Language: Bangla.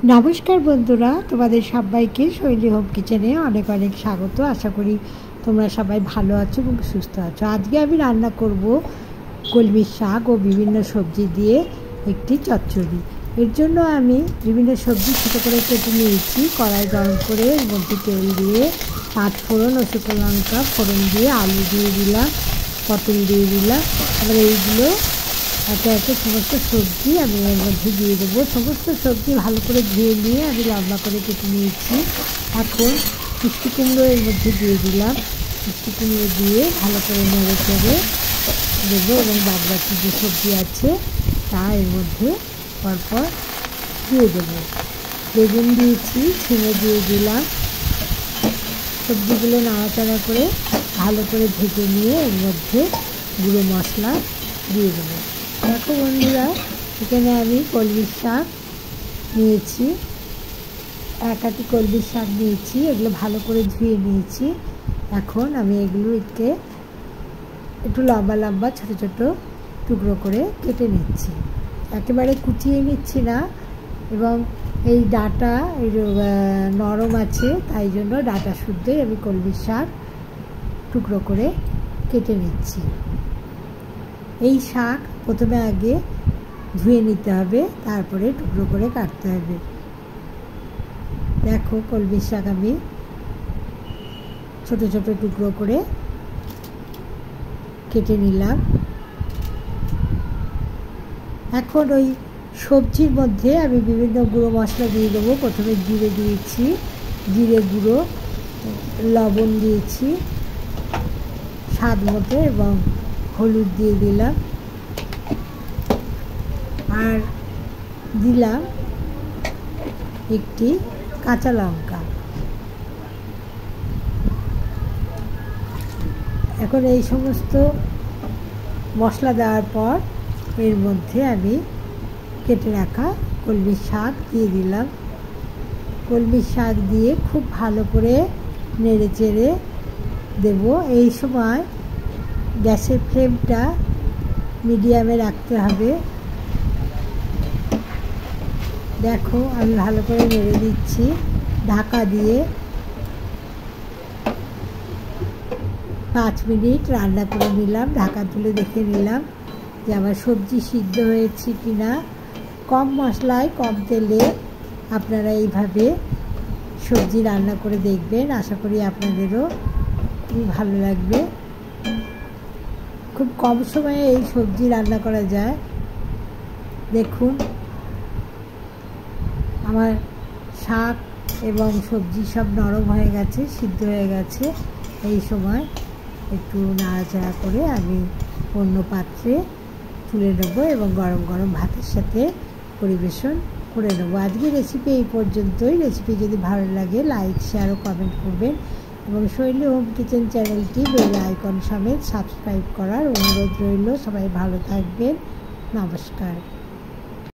নমস্কার বন্ধুরা, তোমাদের সবাইকে শৈলী হোম কিচেনে অনেক অনেক স্বাগত। আশা করি তোমরা সবাই ভালো আছো এবং সুস্থ আছো। আজকে আমি রান্না করব কলমির শাক ও বিভিন্ন সবজি দিয়ে একটি চচ্চড়ি। এর জন্য আমি বিভিন্ন সবজি ছোটো করে কেটে নিয়েছি। কড়াই গরম করে এর মধ্যে তেল দিয়ে পাঁচ ফোড়ন ও শুকনো লঙ্কা ফোড়ন দিয়ে আলু দিয়ে দিলাম, পটল দিয়ে দিলাম। এবার এইগুলো একে একে সমস্ত সবজি আমি এর মধ্যে দিয়ে দেবো। সমস্ত সবজি ভালো করে ধুয়ে নিয়ে আমি লম্বা করে কেটে নিয়েছি। এখন মিষ্টি কুমড়ো এর মধ্যে দিয়ে দিলাম। মিষ্টি কুমড়ো দিয়ে ভালো করে নেড়ে চেড়ে দেবো এবং বাদবাকি যে সবজি আছে তা এর মধ্যে পরপর দিয়ে দেবো। বেগুন দিয়েছি, ছিঁড়ে দিয়ে দিলাম। সবজিগুলো নাড়াচাড়া করে ভালো করে ভেজে নিয়ে এর মধ্যে গুঁড়ো মশলা দিয়ে দেবো। দেখো বন্ধুরা, এখানে আমি কলমির শাক নিয়েছি, এক আটি কলমির শাক নিয়েছি। এগুলো ভালো করে ধুয়ে নিয়েছি। এখন আমি এগুলোকে একটু লম্বা লম্বা ছোটো ছোটো টুকরো করে কেটে নিচ্ছি। একেবারে কুচিয়ে নিচ্ছি না, এবং এই ডাঁটা নরম আছে, তাই জন্য ডাঁটা শুদ্ধই আমি কলমির শাক টুকরো করে কেটে নিচ্ছি। এই শাক প্রথমে আগে ধুয়ে নিতে হবে, তারপরে টুকরো করে কাটতে হবে। দেখো কলমির শাক আমি ছোট ছোট টুকরো করে কেটে নিলাম। এখন ওই সবজির মধ্যে আমি বিভিন্ন গুঁড়ো মশলা দিয়ে দেবো। প্রথমে জিরে দিয়েছি, জিরে গুঁড়ো, লবণ দিয়েছি স্বাদ মতো, এবং হলুদ দিয়ে দিলাম, আর দিলাম একটি কাঁচা লঙ্কা। এখন এই সমস্ত মশলা দেওয়ার পর এর মধ্যে আমি কেটে রাখা কলমির শাক দিয়ে দিলাম। কলমির শাক দিয়ে খুব ভালো করে নেড়ে চেড়ে দেবো। এই সময় গ্যাসের ফ্লেমটা মিডিয়ামে রাখতে হবে। দেখো আমি ভালো করে নেড়ে দিচ্ছি ঢাকা দিয়ে। 5 মিনিট রান্না করে নিলাম। ঢাকা তুলে দেখে নিলাম যে আমার সবজি সিদ্ধ হয়েছে কি না। কম মশলায় কম তেলে আপনারা এইভাবে সবজি রান্না করে দেখবেন। আশা করি আপনাদেরও খুবই ভালো লাগবে। খুব কম সময়ে এই সবজি রান্না করা যায়। দেখুন আমার শাক এবং সবজি সব নরম হয়ে গেছে, সিদ্ধ হয়ে গেছে। এই সময় একটু নাড়াচাড়া করে আমি অন্য পাত্রে তুলে নেবো এবং গরম গরম ভাতের সাথে পরিবেশন করে নেবো। আজকের রেসিপি এই পর্যন্তই। রেসিপি যদি ভালো লাগে লাইক, শেয়ার ও কমেন্ট করবেন, এবং শৈলী হোম কিচেন চ্যানেলটি বেল আইকন সমেত সাবস্ক্রাইব করার অনুরোধ রইল। সবাই ভালো থাকবেন। নমস্কার।